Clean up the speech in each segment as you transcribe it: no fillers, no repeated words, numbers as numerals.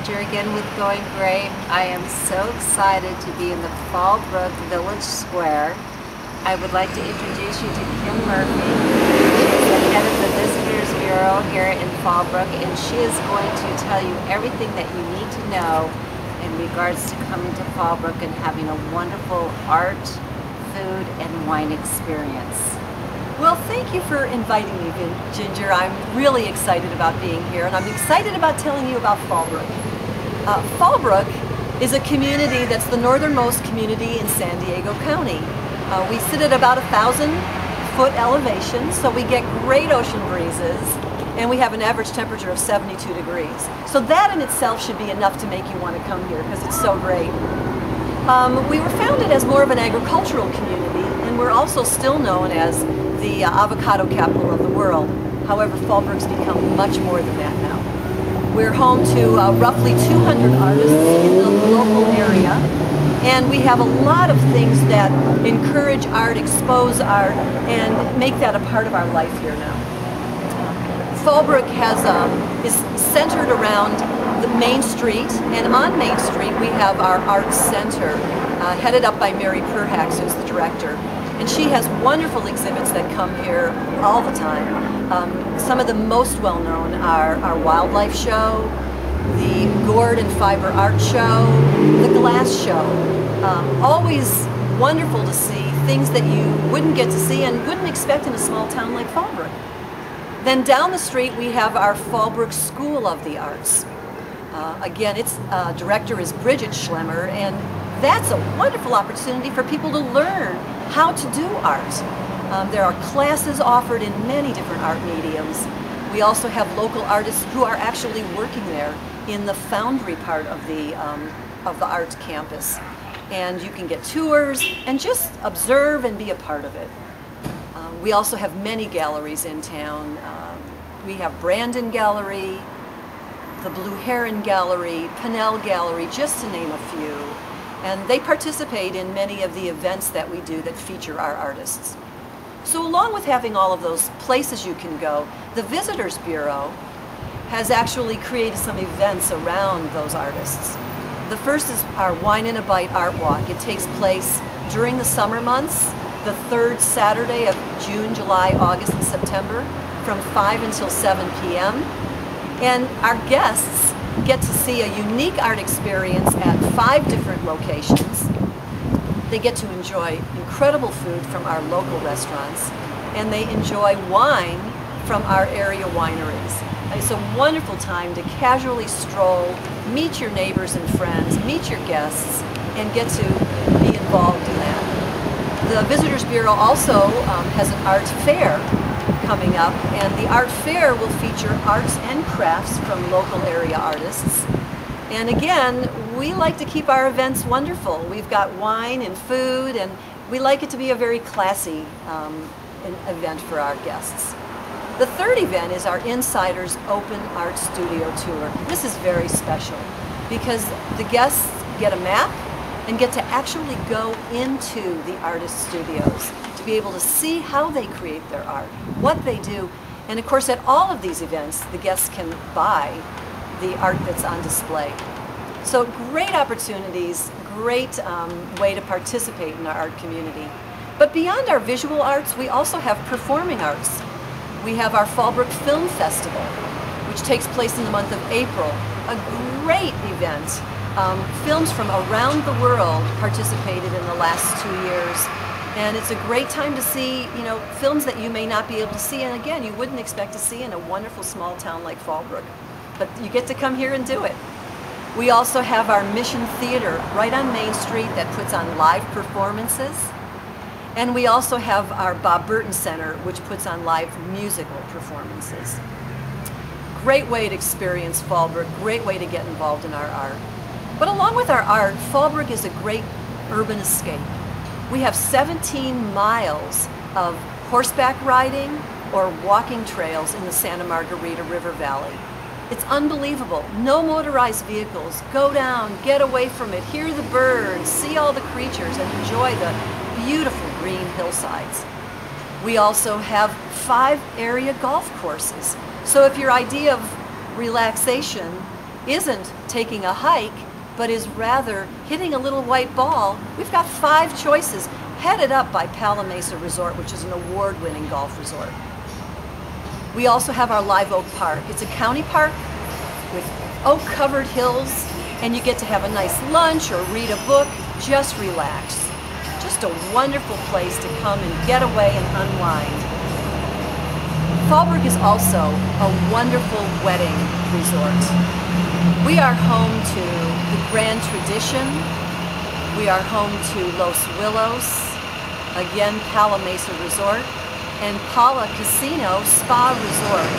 Ginger again with Going Great. I am so excited to be in the Fallbrook Village Square. I would like to introduce you to Kim Murphy. She's the head of the Visitors Bureau here in Fallbrook, and she is going to tell you everything that you need to know in regards to coming to Fallbrook and having a wonderful art, food, and wine experience. Well, thank you for inviting me, Ginger. I'm really excited about being here, and I'm excited about telling you about Fallbrook. Fallbrook is a community that's the northernmost community in San Diego County. We sit at about 1,000-foot elevation, so we get great ocean breezes, and we have an average temperature of 72 degrees. So that in itself should be enough to make you want to come here, because it's so great. We were founded as more of an agricultural community, and we're also still known as the avocado capital of the world. However, Fallbrook's become much more than that now. We're home to roughly 200 artists in the local area, and we have a lot of things that encourage art, expose art, and make that a part of our life here now. Fallbrook is centered around the Main Street, and on Main Street we have our Arts Center, headed up by Mary Perhax, who's the director. And she has wonderful exhibits that come here all the time. Some of the most well-known are our wildlife show, the gourd and fiber art show, the glass show. Always wonderful to see things that you wouldn't get to see and wouldn't expect in a small town like Fallbrook. Then down the street we have our Fallbrook School of the Arts. Again, its director is Bridget Schlemmer, and that's a wonderful opportunity for people to learn how to do art. There are classes offered in many different art mediums. We also have local artists who are actually working there in the foundry part of the art campus. And you can get tours and just observe and be a part of it. We also have many galleries in town. We have Brandon Gallery, the Blue Heron Gallery, Pinnell Gallery, just to name a few. And they participate in many of the events that we do that feature our artists. So along with having all of those places you can go, the Visitors Bureau has actually created some events around those artists. The first is our Wine and a Bite Art Walk. It takes place during the summer months, the third Saturday of June, July, August, and September, from 5 until 7 p.m. And our guests get to see a unique art experience at 5 different locations. They get to enjoy incredible food from our local restaurants, and they enjoy wine from our area wineries. It's a wonderful time to casually stroll, meet your neighbors and friends, meet your guests, and get to be involved in that. The Visitors Bureau also has an art fair coming up, and the art fair will feature arts and crafts from local area artists. And again, we like to keep our events wonderful. We've got wine and food, and we like it to be a very classy event for our guests. The third event is our Insiders Open Art Studio Tour. This is very special because the guests get a map and get to actually go into the artist studios to be able to see how they create their art, what they do. And of course, at all of these events, the guests can buy the art that's on display. So great opportunities, great way to participate in our art community. But beyond our visual arts, we also have performing arts. We have our Fallbrook Film Festival, which takes place in the month of April. A great event. Films from around the world participated in the last 2 years. And it's a great time to see, films that you may not be able to see, and again, you wouldn't expect to see in a wonderful small town like Fallbrook. But you get to come here and do it. We also have our Mission Theater right on Main Street that puts on live performances. And we also have our Bob Burton Center, which puts on live musical performances. Great way to experience Fallbrook, great way to get involved in our art. But along with our art, Fallbrook is a great urban escape. We have 17 miles of horseback riding or walking trails in the Santa Margarita River Valley. It's unbelievable. No motorized vehicles. Go down, get away from it, hear the birds, see all the creatures, and enjoy the beautiful green hillsides. We also have 5 area golf courses. So if your idea of relaxation isn't taking a hike, but is rather hitting a little white ball, we've got 5 choices headed up by Mesa Resort, which is an award-winning golf resort. We also have our Live Oak Park. It's a county park with oak-covered hills, and you get to have a nice lunch or read a book, just relax. Just a wonderful place to come and get away and unwind. Fallbrook is also a wonderful wedding resort. We are home to the Grand Tradition. We are home to Los Willows, again Mesa Resort, and Pala Casino Spa Resort.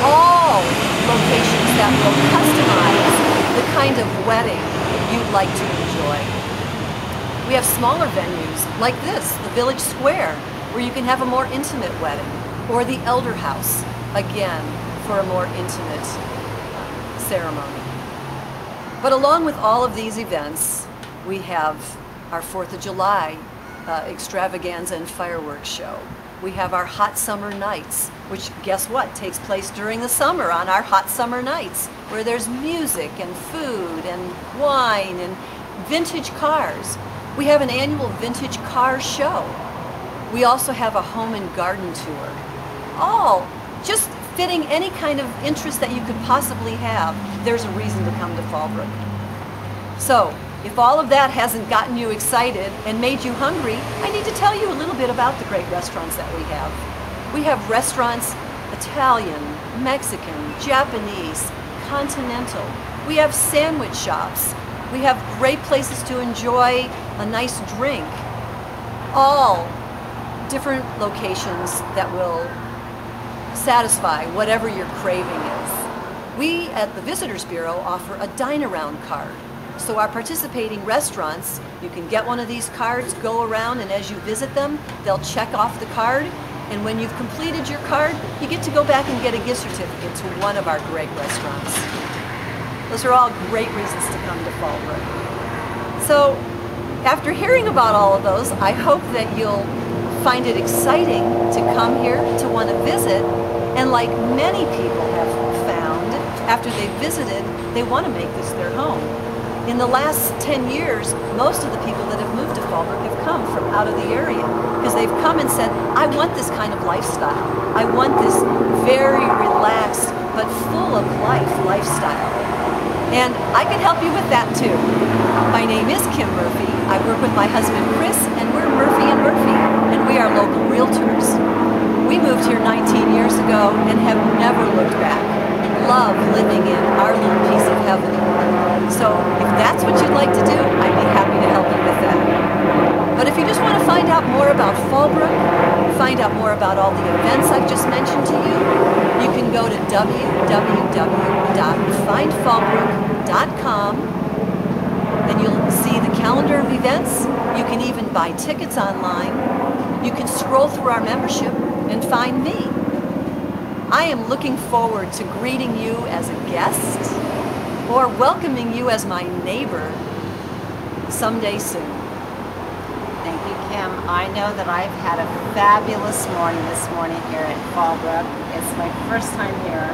All locations that will customize the kind of wedding you'd like to enjoy. We have smaller venues like this, the Village Square, where you can have a more intimate wedding, or the Elder House, again, for a more intimate ceremony. But along with all of these events, we have our 4th of July extravaganza and fireworks show. We have our hot summer nights, which, guess what, takes place during the summer on our hot summer nights, where there's music and food and wine and vintage cars. We have an annual vintage car show. We also have a home and garden tour. All just fitting any kind of interest that you could possibly have. There's a reason to come to Fallbrook. So, if all of that hasn't gotten you excited and made you hungry, I need to tell you a little bit about the great restaurants that we have. We have restaurants, Italian, Mexican, Japanese, continental. We have sandwich shops. We have great places to enjoy a nice drink. All different locations that will satisfy whatever your craving is. We at the Visitors Bureau offer a dine-around card. So our participating restaurants, you can get one of these cards, go around, and as you visit them, they'll check off the card. And when you've completed your card, you get to go back and get a gift certificate to one of our great restaurants. Those are all great reasons to come to Fallbrook. So after hearing about all of those, I hope that you'll find it exciting to come here, to want to visit, and like many people have found, after they've visited, they want to make this their home. In the last 10 years, most of the people that have moved to Fallbrook have come from out of the area, because they've come and said, I want this kind of lifestyle. I want this very relaxed but full of life lifestyle. And I can help you with that too. My name is Kim Murphy. I work with my husband Chris, and we're Murphy and Murphy, and we are local realtors. We moved here 19 years ago and have never looked back. Love living in our little piece of heaven. So if that's what you'd like to do, I'd be happy to help you with that. But if you just want to find out more about Fallbrook, find out more about all the events I've just mentioned to you, you can go to www.findfallbrook.com, and you'll see the calendar of events. You can even buy tickets online. You can scroll through our membership and find me. I am looking forward to greeting you as a guest or welcoming you as my neighbor someday soon. Thank you, Kim. I know that I've had a fabulous morning this morning here at Fallbrook. It's my first time here.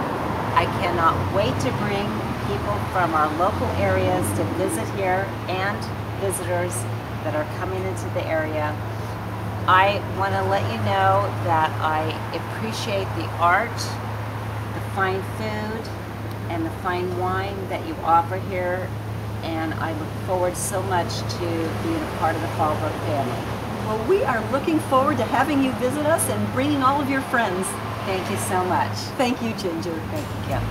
I cannot wait to bring people from our local areas to visit here and visitors that are coming into the area. I want to let you know that I appreciate the art, the fine food, and the fine wine that you offer here, and I look forward so much to being a part of the Fallbrook family. Well, we are looking forward to having you visit us and bringing all of your friends. Thank you so much. Thank you, Ginger. Thank you, Kim.